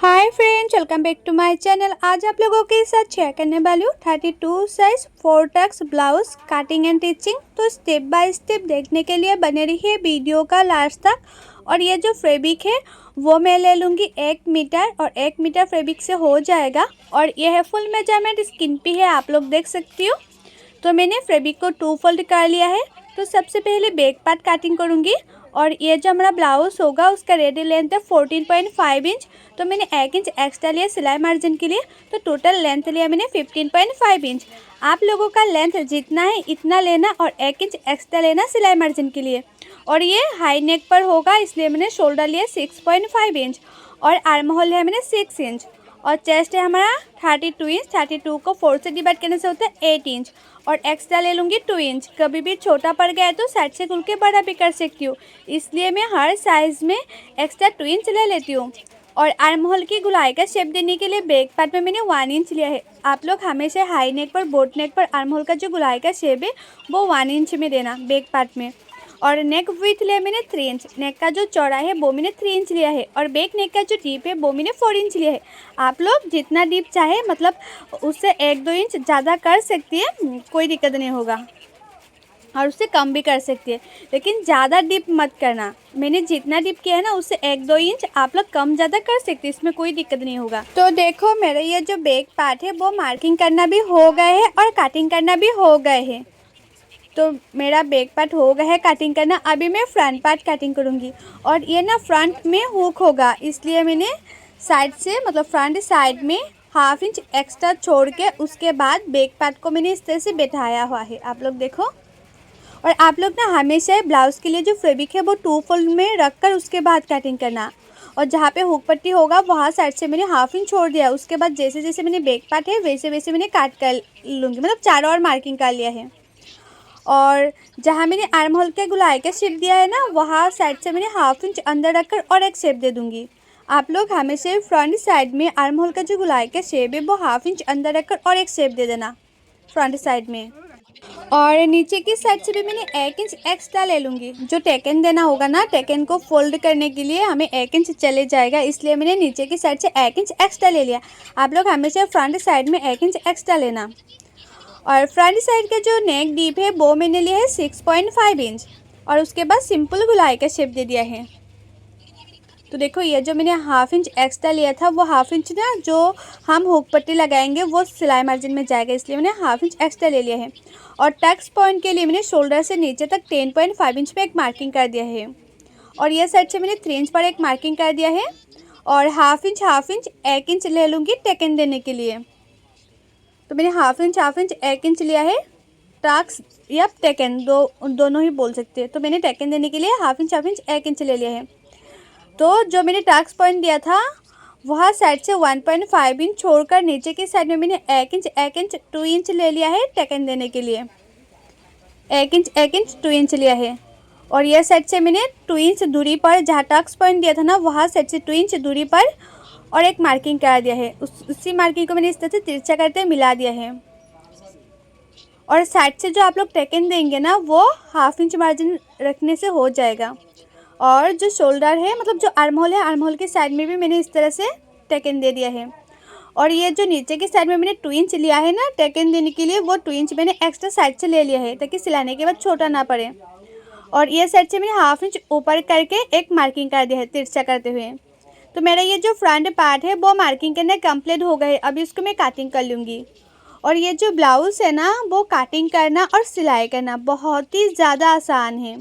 Hi friends, welcome back to my channel. आज आप लोगों के साथ शेयर करने वाली हूँ 32 size 4 tucks blouse cutting and stitching. तो स्टेप बाय स्टेप देखने के लिए बने रहिए वीडियो का लास्ट तक। और ये जो फैब्रिक है वो मैं ले लूँगी 1 मीटर, और 1 मीटर फैब्रिक से हो जाएगा। और यह है फुल मेजरमेंट, स्किन पे है, आप लोग देख सकती हो। तो मैंने फैब्रिक को 2 फोल्ड कर लिया है। तो सबसे पहले बैक पार्ट कटिंग करूँगी। और ये जो हमारा ब्लाउज होगा उसका रेडी लेंथ है 14.5 इंच। तो मैंने 1 इंच एक्स्ट्रा लिया सिलाई मार्जिन के लिए। तो टोटल लेंथ लिया मैंने 15.5 इंच। आप लोगों का लेंथ जितना है इतना लेना और 1 इंच एक्स्ट्रा लेना सिलाई मार्जिन के लिए। और ये हाई नेक पर होगा, इसलिए मैंने शोल्डर लिया 6.5 इंच। और आर्म होल है मैंने 6 इंच। और चेस्ट है हमारा 32 इंच। 32 को 4 से डिवाइड करने से होता है 8 इंच। और एक्स्ट्रा ले लूँगी 2 इंच। कभी भी छोटा पड़ गया है तो साइड से खुल के बड़ा भी कर सकती हूँ, इसलिए मैं हर साइज़ में एक्स्ट्रा 2 इंच ले लेती हूँ। और आर्म होल की गुलाई का शेप देने के लिए बैक पार्ट में मैंने 1 इंच लिया है। आप लोग हमेशा हाई नेक पर, बोट नेक पर आर्म होल का जो गुलाई का शेप है वो 1 इंच में देना बैक पार्ट में। और नेक विथ लिया मैंने 3 इंच। नेक का जो चौड़ा है वो मैंने 3 इंच लिया है। और बैक नेक का जो डीप है वो मैंने 4 इंच लिया है। आप लोग जितना डीप चाहे, मतलब उससे 1-2 इंच ज़्यादा कर सकती है, कोई दिक्कत नहीं होगा। और उससे कम भी कर सकती है, लेकिन ज़्यादा डीप मत करना। मैंने जितना डीप किया है ना उससे 1-2 इंच आप लोग कम ज़्यादा कर सकते हैं, इसमें कोई दिक्कत नहीं होगा। तो देखो मेरा ये जो बैक पार्ट है वो मार्किंग करना भी हो गए है और कटिंग करना भी हो गए है। तो मेरा बैक पार्ट हो गया है कटिंग करना। अभी मैं फ्रंट पार्ट कटिंग करूँगी। और ये ना फ्रंट में हुक होगा, इसलिए मैंने साइड से, मतलब फ्रंट साइड में 1/2 इंच एक्स्ट्रा छोड़ के उसके बाद बैक पार्ट को मैंने इस तरह से बैठाया हुआ है, आप लोग देखो। और आप लोग ना हमेशा ब्लाउज़ के लिए जो फैब्रिक है वो 2 फोल्ड में रख कर उसके बाद कटिंग करना। और जहाँ पे हुक पट्टी होगा वहाँ साइड से मैंने 1/2 इंच छोड़ दिया। उसके बाद जैसे जैसे मैंने बैक पार्ट है वैसे वैसे मैंने काट कर लूँगी, मतलब चारों ओर मार्किंग कर लिया है। और जहाँ मैंने आर्म होल के गुलाई का शेप दिया है ना वहाँ साइड से मैंने 1/2 इंच अंदर रखकर और एक शेप दे दूँगी। आप लोग हमेशा फ्रंट साइड में आर्म होल का जो गुलाई का शेप है वो 1/2 इंच अंदर रखकर और एक शेप दे देना फ्रंट साइड में। और नीचे की साइड से भी मैंने 1 इंच एक्स्ट्रा ले लूँगी। जो टेकन देना होगा ना, टेकन को फोल्ड करने के लिए हमें 1 इंच चले जाएगा, इसलिए मैंने नीचे की साइड से 1 इंच एक्स्ट्रा ले लिया। आप लोग हमेशा फ्रंट साइड में 1 इंच एक्स्ट्रा लेना। और फ्रंट साइड का जो नेक डीप है वो मैंने लिया है 6.5 इंच। और उसके बाद सिंपल गुलाई का शेप दे दिया है। तो देखो ये जो मैंने 1/2 इंच एक्स्ट्रा लिया था वो 1/2 इंच ना जो हम हुक पट्टी लगाएंगे वो सिलाई मार्जिन में जाएगा, इसलिए मैंने 1/2 इंच एक्स्ट्रा ले लिया है। और टक्स पॉइंट के लिए मैंने शोल्डर से नीचे तक 10.5 इंच में एक मार्किंग कर दिया है। और ये साइड से मैंने 3 इंच पर एक मार्किंग कर दिया है। और 1/2 इंच 1 इंच ले लूँगी टेकन देने के लिए। तो मैंने 1/2 इंच 1 इंच लिया है। टक्स या टेकन दोनों ही बोल सकते हैं। तो मैंने टेकन देने के लिए 1/2 इंच 1 इंच ले लिया है। तो जो मैंने टक्स पॉइंट दिया था वहाँ साइड से 1.5 इंच छोड़कर नीचे की साइड में मैंने 1 इंच 2 इंच ले लिया है टेकन देने के लिए। 1 इंच 2 इंच लिया है। और यह साइड से मैंने 2 इंच दूरी पर, जहाँ टक्स पॉइंट दिया था ना वहाँ साइड से 2 इंच दूरी पर और एक मार्किंग कर दिया है। उसी मार्किंग को मैंने इस तरह से तिरछा करते मिला दिया है। और साइड से जो आप लोग टेकन देंगे ना वो 1/2 इंच मार्जिन रखने से हो जाएगा। और जो शोल्डर है, मतलब जो आर्म होल है, आर्म होल की साइड में भी मैंने इस तरह से टेकन दे दिया है। और ये जो नीचे की साइड में मैंने 2 इंच लिया है ना टेकन देने के लिए, वो 2 इंच मैंने एक्स्ट्रा साइड से ले लिया है ताकि सिलाने के बाद छोटा ना पड़े। और ये साइड से मैंने 1/2 इंच ऊपर करके एक मार्किंग कर दिया है तिरछा करते हुए। तो मेरा ये जो फ्रंट पार्ट है वो मार्किंग करना कंप्लीट हो गया है। अभी इसको मैं कटिंग कर लूँगी। और ये जो ब्लाउज़ है ना वो कटिंग करना और सिलाई करना बहुत ही ज़्यादा आसान है,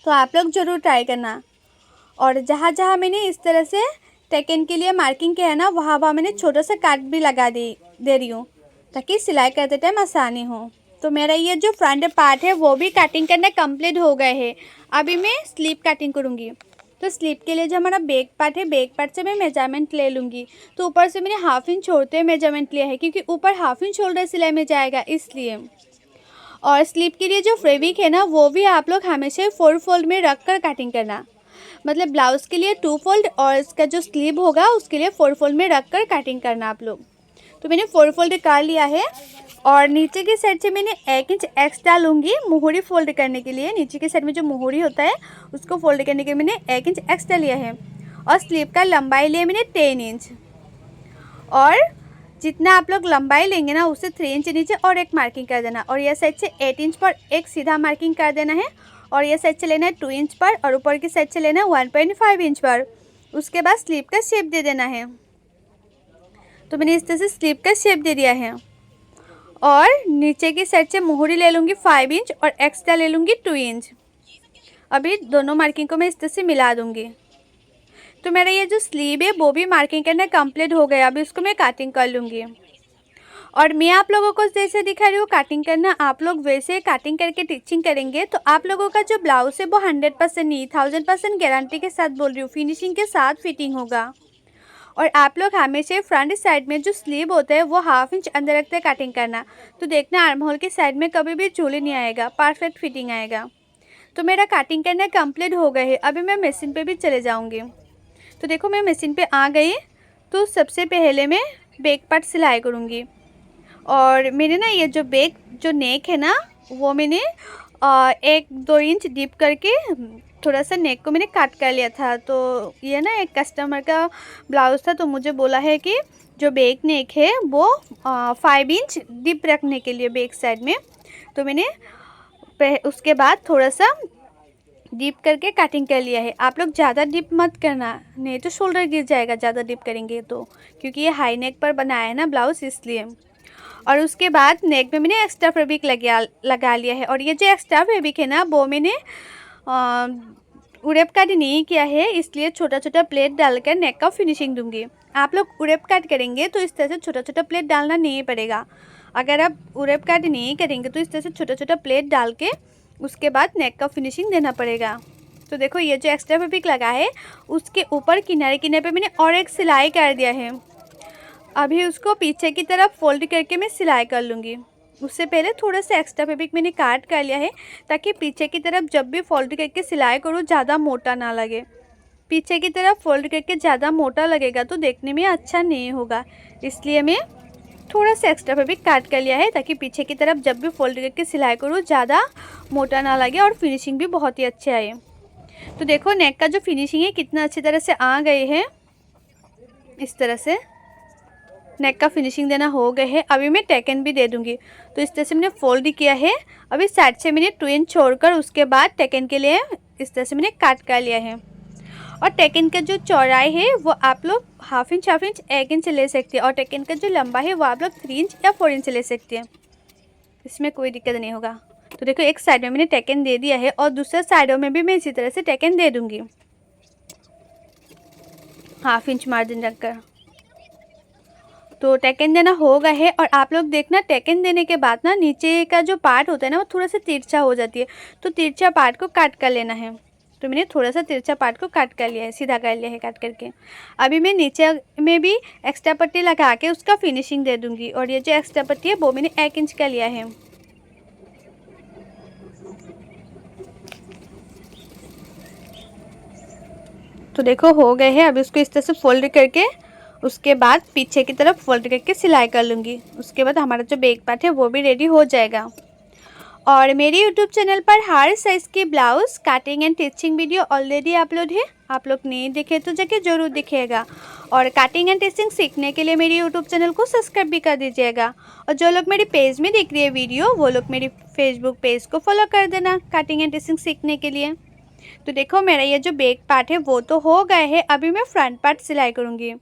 तो आप लोग ज़रूर ट्राई करना। और जहाँ जहाँ मैंने इस तरह से टेकन के लिए मार्किंग किया है ना वहाँ वहाँ मैंने छोटा सा काट भी लगा दे रही हूँ ताकि सिलाई करते टाइम आसानी हो। तो मेरा ये जो फ्रंट पार्ट है वो भी कटिंग करना कंप्लीट हो गए है। अभी मैं स्लीव कटिंग करूँगी। तो स्लीव के लिए जो हमारा बैक पार्ट है, बैक पार्ट से मैं मेजरमेंट ले लूँगी। तो ऊपर से मैंने 1/2 इंच छोड़ते हुए मेजरमेंट लिया है, क्योंकि ऊपर 1/2 इंच शोल्डर सिलाई में जाएगा इसलिए। और स्लीव के लिए जो फैब्रिक है ना वो भी आप लोग हमेशा 4 फोल्ड में रख कर कटिंग करना। मतलब ब्लाउज़ के लिए 2 फोल्ड और इसका जो स्लीव होगा उसके लिए 4 फोल्ड में रख कर कटिंग करना आप लोग। तो मैंने 4 फोल्ड कर लिया है। और नीचे की साइड से मैंने 1 इंच एक्स्ट्रा लूँगी मोहरी फोल्ड करने के लिए। नीचे की साइड में जो मोहरी होता है उसको फोल्ड करने के लिए मैंने 1 इंच एक्स्ट्रा लिया है। और स्लीव का लंबाई लिए मैंने 10 इंच। और जितना आप लोग लंबाई लेंगे ना उससे 3 इंच नीचे और एक मार्किंग कर देना। और यह साइड से 8 इंच पर एक सीधा मार्किंग कर देना है। और यह साइड से लेना है 2 इंच पर और ऊपर की साइड से लेना है 1.5 इंच पर। उसके बाद स्लीव का शेप दे देना है। तो मैंने इस तरह से स्लीव का शेप दे दिया है। और नीचे की साइड से मोहरी ले लूँगी 5 इंच और एक्स्ट्रा ले लूँगी 2 इंच। अभी दोनों मार्किंग को मैं इस तरह से मिला दूँगी। तो मेरा ये जो स्लीव है वो भी मार्किंग करना कंप्लीट हो गया। अभी उसको मैं कटिंग कर लूँगी। और मैं आप लोगों को जैसे दिखा रही हूँ कटिंग करना, आप लोग वैसे कटिंग करके टिचिंग करेंगे तो आप लोगों का जो ब्लाउज है वो 100% नहीं 1000% गारंटी के साथ बोल रही हूँ, फिनिशिंग के साथ फिटिंग होगा। और आप लोग हमेशा फ्रंट साइड में जो स्लीव होता है वो 1/2 इंच अंदर रखते कटिंग करना। तो देखना आर्म होल के साइड में कभी भी झूले नहीं आएगा, परफेक्ट फिटिंग आएगा। तो मेरा कटिंग करना कंप्लीट हो गया है। अभी मैं मशीन पे भी चले जाऊंगी। तो देखो मैं मशीन पे आ गई। तो सबसे पहले मैं बैक पार्ट सिलाई करूँगी। और मेरे ना ये जो बैक जो नेक है ना वो मैंने 1-2 इंच डीप करके थोड़ा सा नेक को मैंने काट कर लिया था। तो ये ना एक कस्टमर का ब्लाउज़ था, तो मुझे बोला है कि जो बैक नेक है वो 5 इंच डीप रखने के लिए बैक साइड में। तो मैंने उसके बाद थोड़ा सा डीप करके कटिंग कर लिया है। आप लोग ज़्यादा डीप मत करना, नहीं तो शोल्डर गिर जाएगा ज़्यादा डीप करेंगे तो, क्योंकि ये हाई नेक पर बनाया है ना ब्लाउज़ इसलिए। और उसके बाद नेक में मैंने एक्स्ट्रा फैब्रिक लगा लिया है। और ये जो एक्स्ट्रा फैब्रिक है ना वो मैंने उड़ेप कट नहीं किया है, इसलिए छोटा छोटा प्लेट डालकर नेक का फिनिशिंग दूंगी। आप लोग उड़ेप कट करेंगे तो इस तरह से छोटा छोटा प्लेट डालना नहीं पड़ेगा। अगर आप उड़ेप कट नहीं करेंगे तो इस तरह से छोटा छोटा प्लेट डाल के उसके बाद नेक का फिनिशिंग देना पड़ेगा। तो देखो ये जो एक्स्ट्रा फैब्रिक लगा है उसके ऊपर किनारे किनारे पे मैंने और एक सिलाई कर दिया है। अभी उसको पीछे की तरफ फोल्ड करके मैं सिलाई कर लूँगी। उससे पहले थोड़ा सा एक्स्ट्रा फैब्रिक मैंने काट कर लिया है ताकि पीछे की तरफ जब भी फोल्ड करके सिलाई करूँ ज़्यादा मोटा ना लगे। पीछे की तरफ फोल्ड करके ज़्यादा मोटा लगेगा तो देखने में अच्छा नहीं होगा, इसलिए मैं थोड़ा सा एक्स्ट्रा फैब्रिक काट कर लिया है ताकि पीछे की तरफ जब भी फोल्ड करके सिलाई करूँ ज़्यादा मोटा ना लगे और फिनिशिंग भी बहुत ही अच्छे आए। तो देखो नेक का जो फिनिशिंग है कितना अच्छी तरह से आ गए हैं। इस तरह से नेक का फिनिशिंग देना हो गए है। अभी मैं टेकन भी दे दूंगी। तो इस तरह से मैंने फोल्ड किया है। अभी साइड से मैंने 2 इंच छोड़कर उसके बाद टेकन के लिए इस तरह से मैंने काट कर लिया है। और टेकन का जो चौड़ाई है वो आप लोग 1/2 इंच 1 इंच ले सकते हैं। और टेकन का जो लंबा है वो आप लोग 3 इंच या 4 इंच ले सकते हैं, इसमें कोई दिक्कत नहीं होगा। तो देखो एक साइड में मैंने टेकन दे दिया है और दूसरे साइडों में भी मैं इसी तरह से टेकन दे दूँगी 1/2 इंच मार्जिन रखकर। तो टेकन देना हो गया है। और आप लोग देखना टेकन देने के बाद ना नीचे का जो पार्ट होता है ना वो थोड़ा सा तिरछा हो जाती है, तो तिरछा पार्ट को काट कर लेना है। तो मैंने थोड़ा सा तिरछा पार्ट को काट कर लिया है, सीधा कर लिया है काट करके। अभी मैं नीचे में भी एक्स्ट्रा पट्टी लगा के उसका फिनिशिंग दे दूँगी। और ये जो एक्स्ट्रा पट्टी है वो मैंने 1 इंच का लिया है। तो देखो हो गए हैं। अभी उसको इस तरह से फोल्ड करके उसके बाद पीछे की तरफ फोल्ड करके सिलाई कर लूँगी। उसके बाद हमारा जो बैक पार्ट है वो भी रेडी हो जाएगा। और मेरे YouTube चैनल पर हर साइज़ की blouse cutting and teaching video already upload है, आप लोग नहीं देखे तो जाके ज़रूर दिखिएगा। और कटिंग एंड टिचिंग सीखने के लिए मेरे YouTube चैनल को सब्सक्राइब भी कर दीजिएगा। और जो लोग मेरे पेज में देख रही है वीडियो वो लोग मेरी फेसबुक पेज को फॉलो कर देना कटिंग एंड टिचिंग सीखने के लिए। तो देखो मेरा ये जो बैक पार्ट है वो तो हो गए है। अभी मैं फ्रंट पार्ट सिलाई करूँगी।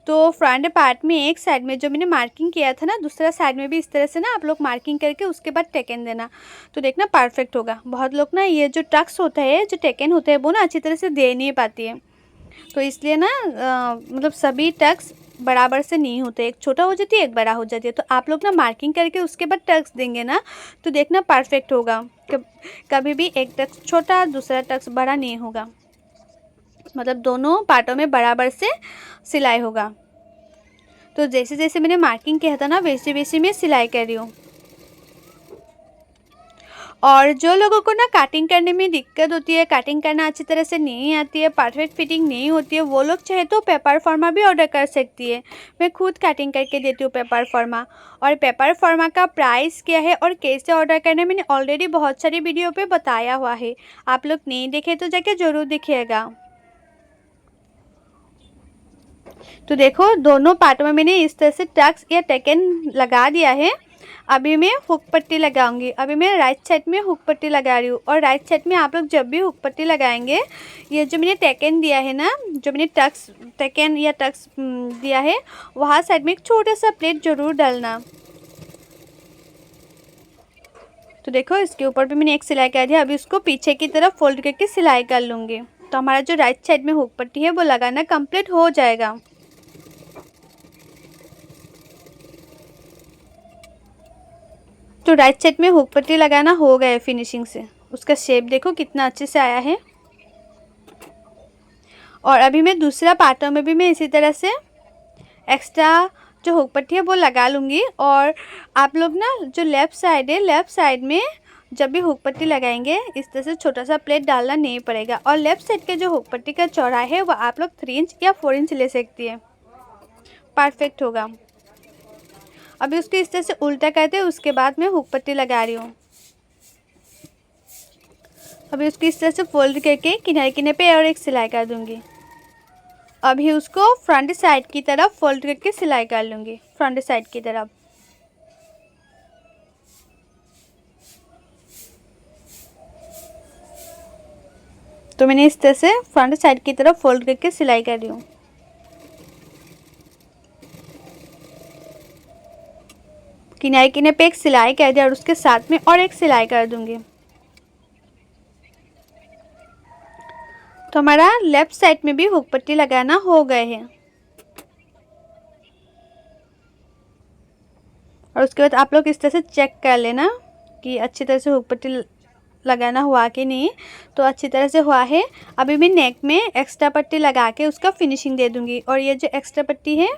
तो फ्रंट पार्ट में एक साइड में जो मैंने मार्किंग किया था ना दूसरा साइड में भी इस तरह से ना आप लोग मार्किंग करके उसके बाद टेकन देना, तो देखना परफेक्ट होगा। बहुत लोग ना ये जो टक्स होता है जो टेकन होता है वो ना अच्छी तरह से दे नहीं पाती है, तो इसलिए ना मतलब सभी टक्स बराबर से नहीं होते, एक छोटा हो जाती है एक बड़ा हो जाती है। तो आप लोग ना मार्किंग करके उसके बाद टक्स देंगे ना तो देखना परफेक्ट होगा। कभी भी एक टक्स छोटा दूसरा टक्स बड़ा नहीं होगा, मतलब दोनों पार्टों में बराबर से सिलाई होगा। तो जैसे जैसे मैंने मार्किंग किया था ना वैसे वैसे मैं सिलाई कर रही हूँ। और जो लोगों को ना कटिंग करने में दिक्कत होती है, कटिंग करना अच्छी तरह से नहीं आती है, परफेक्ट फिटिंग नहीं होती है, वो लोग चाहे तो पेपर फॉर्मा भी ऑर्डर कर सकती है। मैं खुद कटिंग करके देती हूँ पेपर फॉर्मा। और पेपर फॉर्मा का प्राइस क्या है और कैसे ऑर्डर करना है मैंने ऑलरेडी बहुत सारी वीडियो पे बताया हुआ है, आप लोग नहीं देखे तो जाके ज़रूर देखिएगा। तो देखो दोनों पार्टों में मैंने इस तरह से टक्स या टेकन लगा दिया है। अभी मैं हुक पट्टी लगाऊंगी। अभी मैं राइट साइड में हुक पट्टी लगा रही हूँ। और राइट साइड में आप लोग जब भी हुक पट्टी लगाएंगे, ये जो मैंने टेकन दिया है ना, जो मैंने टक्स टेकन या टक्स दिया है, वहाँ साइड में एक छोटा सा प्लेट ज़रूर डालना। तो देखो इसके ऊपर भी मैंने एक सिलाई कर दिया। अभी उसको पीछे की तरफ फोल्ड करके सिलाई कर लूँगी। तो हमारा जो राइट साइड में हुक पट्टी है वो लगाना कंप्लीट हो जाएगा। तो राइट साइड में हुक पट्टी लगाना हो गया है फिनिशिंग से। उसका शेप देखो कितना अच्छे से आया है। और अभी मैं दूसरा पार्टों में भी मैं इसी तरह से एक्स्ट्रा जो हुक पट्टी है वो लगा लूँगी। और आप लोग ना जो लेफ़्ट साइड है, लेफ़्ट साइड में जब भी हुक पट्टी लगाएंगे इस तरह से छोटा सा प्लेट डालना नहीं पड़ेगा। और लेफ़्ट साइड के जो हुक पट्टी का चौड़ाई है वो आप लोग 3 इंच या 4 इंच ले सकती है, परफेक्ट होगा। अभी उसको इस तरह से उल्टा करते हैं, उसके बाद मैं हुक पट्टी लगा रही हूँ। अभी उसको इस तरह से फोल्ड करके किनारे किनारे पे और एक सिलाई कर दूँगी। अभी उसको फ्रंट साइड की तरफ फोल्ड करके सिलाई कर लूँगी, फ्रंट साइड की तरफ। तो मैंने इस तरह से फ्रंट साइड की तरफ फोल्ड करके सिलाई कर रही हूँ। किनारे किनारे पे एक सिलाई कर दिया और उसके साथ में और एक सिलाई कर दूँगी। तो हमारा लेफ़्ट साइड में भी हुक पट्टी लगाना हो गए हैं। और उसके बाद आप लोग इस तरह से चेक कर लेना कि अच्छी तरह से हुक पट्टी लगाना हुआ कि नहीं। तो अच्छी तरह से हुआ है। अभी मैं नेक में एक्स्ट्रा पट्टी लगा के उसका फिनिशिंग दे दूँगी। और ये जो एक्स्ट्रा पट्टी है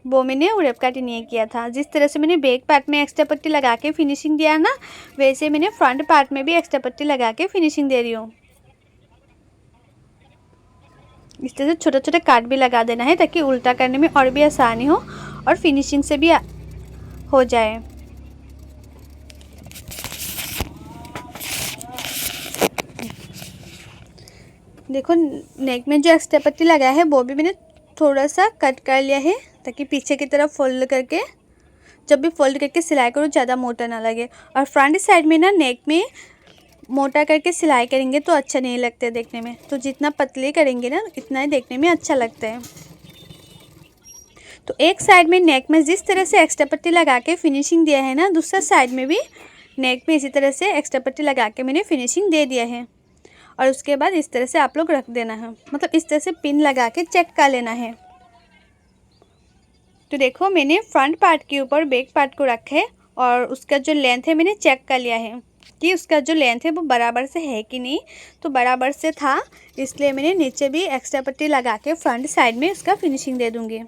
वो मैंने उड़ेप काटी नहीं किया था। जिस तरह से मैंने बैक पार्ट में एक्स्ट्रा पट्टी लगा के फिनिशिंग दिया ना, वैसे मैंने फ्रंट पार्ट में भी एक्स्ट्रा पट्टी लगा के फिनिशिंग दे रही हूँ। इस तरह से छोटे छोटे काट भी लगा देना है ताकि उल्टा करने में और भी आसानी हो और फिनिशिंग से भी हो जाए। देखो नेक में जो एक्स्ट्रा पट्टी लगाया है वो भी मैंने थोड़ा सा कट कर लिया है ताकि पीछे की तरफ फोल्ड करके जब भी फोल्ड करके सिलाई करो ज़्यादा मोटा ना लगे। और फ्रंट साइड में ना नेक में मोटा करके सिलाई करेंगे तो अच्छा नहीं लगता है देखने में। तो जितना पतले करेंगे ना इतना ही देखने में अच्छा लगता है। तो एक साइड में नेक में जिस तरह से एक्स्ट्रा पट्टी लगा के फिनिशिंग दिया है ना, दूसरा साइड में भी नेक में इसी तरह से एक्स्ट्रा पट्टी लगा के मैंने फिनिशिंग दे दिया है। और उसके बाद इस तरह से आप लोग रख देना है, मतलब इस तरह से पिन लगा के चेक कर लेना है। तो देखो मैंने फ्रंट पार्ट के ऊपर बैक पार्ट को रखा है और उसका जो लेंथ है मैंने चेक कर लिया है कि उसका जो लेंथ है वो बराबर से है कि नहीं। तो बराबर से था, इसलिए मैंने नीचे भी एक्स्ट्रा पट्टी लगा के फ्रंट साइड में उसका फिनिशिंग दे दूँगी।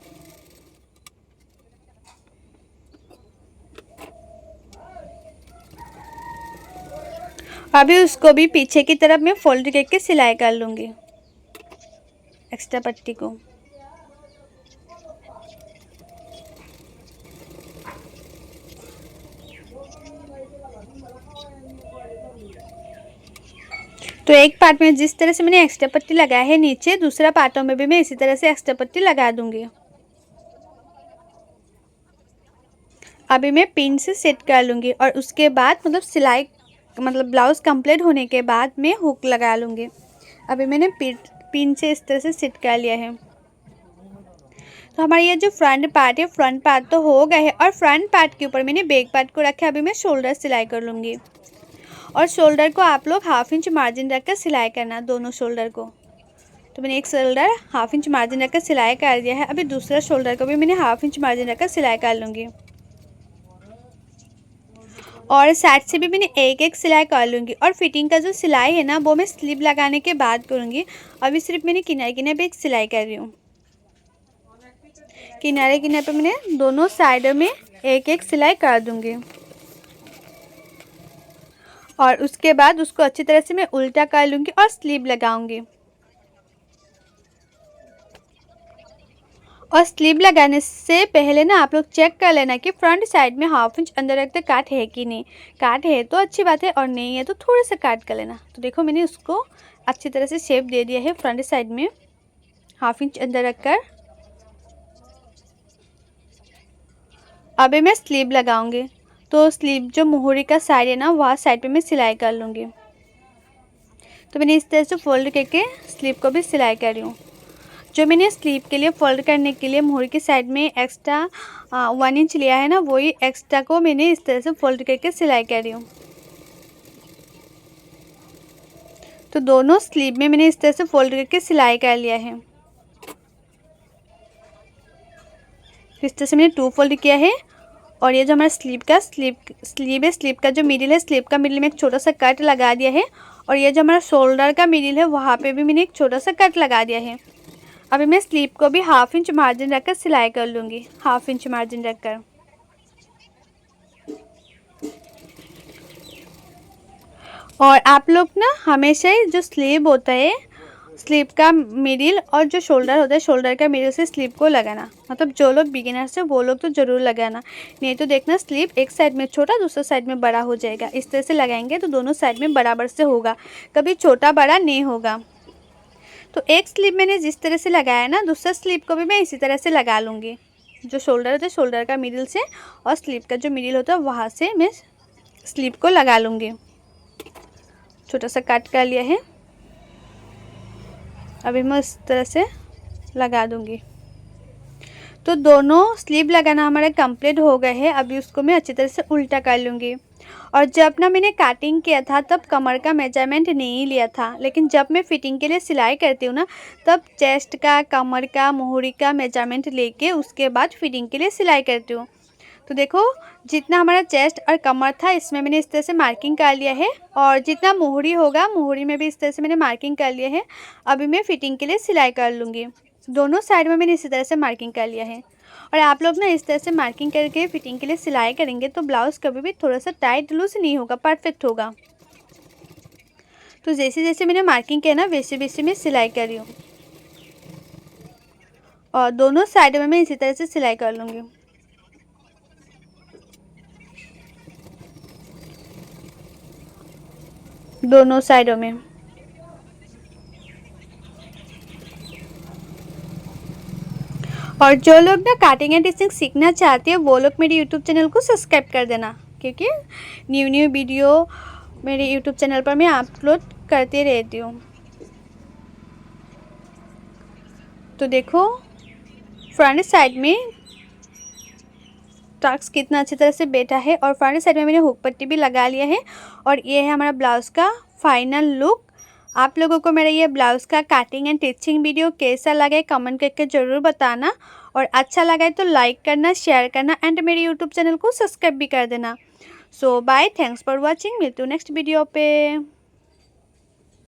अभी उसको भी पीछे की तरफ मैं फोल्ड करके सिलाई कर लूँगी एक्स्ट्रा पट्टी को। तो एक पार्ट में जिस तरह से मैंने एक्स्ट्रा पट्टी लगाया है नीचे, दूसरा पार्टों में भी मैं इसी तरह से एक्स्ट्रा पट्टी लगा दूँगी। अभी मैं पिन से सेट कर लूँगी और उसके बाद सिलाई ब्लाउज़ कंप्लीट होने के बाद मैं हुक लगा लूँगी। अभी मैंने पिन से इस तरह से सेट कर लिया है। तो हमारा ये जो फ्रंट पार्ट है, फ्रंट पार्ट तो हो गया है। और फ्रंट पार्ट के ऊपर मैंने बैक पार्ट को रखा है। अभी मैं शोल्डर सिलाई कर लूँगी। और शोल्डर को आप लोग 1/2 इंच मार्जिन रखकर सिलाई करना, दोनों शोल्डर को। तो मैंने एक शोल्डर 1/2 इंच मार्जिन रखकर सिलाई कर दिया है। अभी दूसरा शोल्डर को भी मैंने 1/2 इंच मार्जिन रखकर सिलाई कर लूँगी। और साइड से भी मैंने एक एक सिलाई कर लूँगी। और फिटिंग का जो सिलाई है ना वो मैं स्लीव लगाने के बाद करूँगी। अभी सिर्फ मैंने किनारे किनारे पे एक सिलाई कर रही हूँ। किनारे किनारे पे मैंने दोनों साइड में एक एक सिलाई कर दूँगी। और उसके बाद उसको अच्छी तरह से मैं उल्टा कर लूँगी और स्लीव लगाऊँगी। और स्लीव लगाने से पहले ना आप लोग चेक कर लेना कि फ्रंट साइड में 1/2 इंच अंदर रखते काट है कि नहीं। काट है तो अच्छी बात है और नहीं है तो थोड़ा सा काट कर लेना। तो देखो मैंने उसको अच्छी तरह से शेप दे दिया है फ्रंट साइड में 1/2 इंच अंदर रखकर। अभी मैं स्लीव लगाऊंगी, तो स्लीव जो मोहरी का साइड है ना, वहाँ साइड पे मैं सिलाई कर लूँगी। तो मैंने इस तरह से फोल्ड करके स्लीव को भी सिलाई कर रही हूँ। जो मैंने स्लीव के लिए फोल्ड करने के लिए मोहरी की साइड में एक्स्ट्रा 1 इंच लिया है ना, वही एक्स्ट्रा को मैंने इस तरह से फोल्ड करके सिलाई कर रही हूँ। तो दोनों स्लीव में मैंने इस तरह से फोल्ड करके सिलाई कर लिया है। इस तरह से मैंने 2 फोल्ड किया है। और ये जो हमारा स्लीव का जो मिडिल है, स्लीव का मिडिल में एक छोटा सा कट लगा दिया है। और ये जो हमारा शोल्डर का मिडिल है, वहाँ पे भी मैंने एक छोटा सा कट लगा दिया है। अभी मैं स्लीव को भी 1/2 इंच मार्जिन रखकर सिलाई कर लूँगी, 1/2 इंच मार्जिन रखकर। और आप लोग ना हमेशा ही जो स्लीव होता है, स्लीव का मिडिल और जो शोल्डर होता है, शोल्डर का मिडिल से स्लीव को लगाना। मतलब जो लोग बिगिनर्स है वो लोग तो ज़रूर लगाना, नहीं तो देखना स्लीव एक साइड में छोटा दूसरा साइड में बड़ा हो जाएगा। इस तरह से लगाएंगे तो दोनों साइड में बराबर से होगा, कभी छोटा बड़ा नहीं होगा। तो एक स्लीव मैंने जिस तरह से लगाया ना, दूसरा स्लीव को भी मैं इसी तरह से लगा लूँगी। जो शोल्डर होता है, शोल्डर का मिडिल से और स्लीव का जो मिडिल होता है वहाँ से मैं स्लीव को लगा लूँगी। छोटा सा कट कर लिया है, अभी मैं इस तरह से लगा दूँगी। तो दोनों स्लीव लगाना हमारा कंप्लीट हो गए हैं। अभी उसको मैं अच्छी तरह से उल्टा कर लूँगी। और जब ना मैंने कटिंग किया था तब कमर का मेजरमेंट नहीं लिया था, लेकिन जब मैं फिटिंग के लिए सिलाई करती हूँ ना, तब चेस्ट का, कमर का, मोहरी का मेजरमेंट लेके उसके बाद फिटिंग के लिए सिलाई करती हूँ। तो देखो, जितना हमारा चेस्ट और कमर था इसमें मैंने इस तरह से मार्किंग कर लिया है। और जितना मोहरी होगा, मोहरी में भी इस तरह से मैंने मार्किंग कर लिया है। अभी मैं फिटिंग के लिए सिलाई कर लूँगी। दोनों साइड में मैंने इसी तरह से मार्किंग कर लिया है। और आप लोग ना इस तरह से मार्किंग करके फिटिंग के लिए सिलाई करेंगे तो ब्लाउज़ कभी भी थोड़ा सा टाइट लूज नहीं होगा, परफेक्ट होगा। तो जैसे जैसे मैंने मार्किंग किया ना, वैसे वैसे मैं सिलाई कर रही हूँ। और दोनों साइड में मैं इसी तरह से सिलाई कर लूँगी। दोनों साइडों में। और जो लोग ना कटिंग एंड स्टिचिंग सीखना चाहते हैं वो लोग मेरे यूट्यूब चैनल को सब्सक्राइब कर देना, क्योंकि न्यू वीडियो मेरे यूट्यूब चैनल पर मैं अपलोड करती रहती हूँ। तो देखो, फ्रंट साइड में टक्स कितना अच्छी तरह से बैठा है। और फ्रंट साइड में मैंने हुक पट्टी भी लगा लिया है। और ये है हमारा ब्लाउज़ का फाइनल लुक। आप लोगों को मेरा ये ब्लाउज़ का कटिंग एंड स्टिचिंग वीडियो कैसा लगे कमेंट करके ज़रूर बताना। और अच्छा लगा तो लाइक करना, शेयर करना एंड मेरे यूट्यूब चैनल को सब्सक्राइब भी कर देना। सो बाय, थैंक्स फॉर वॉचिंग। मिलती हूँ नेक्स्ट वीडियो पे।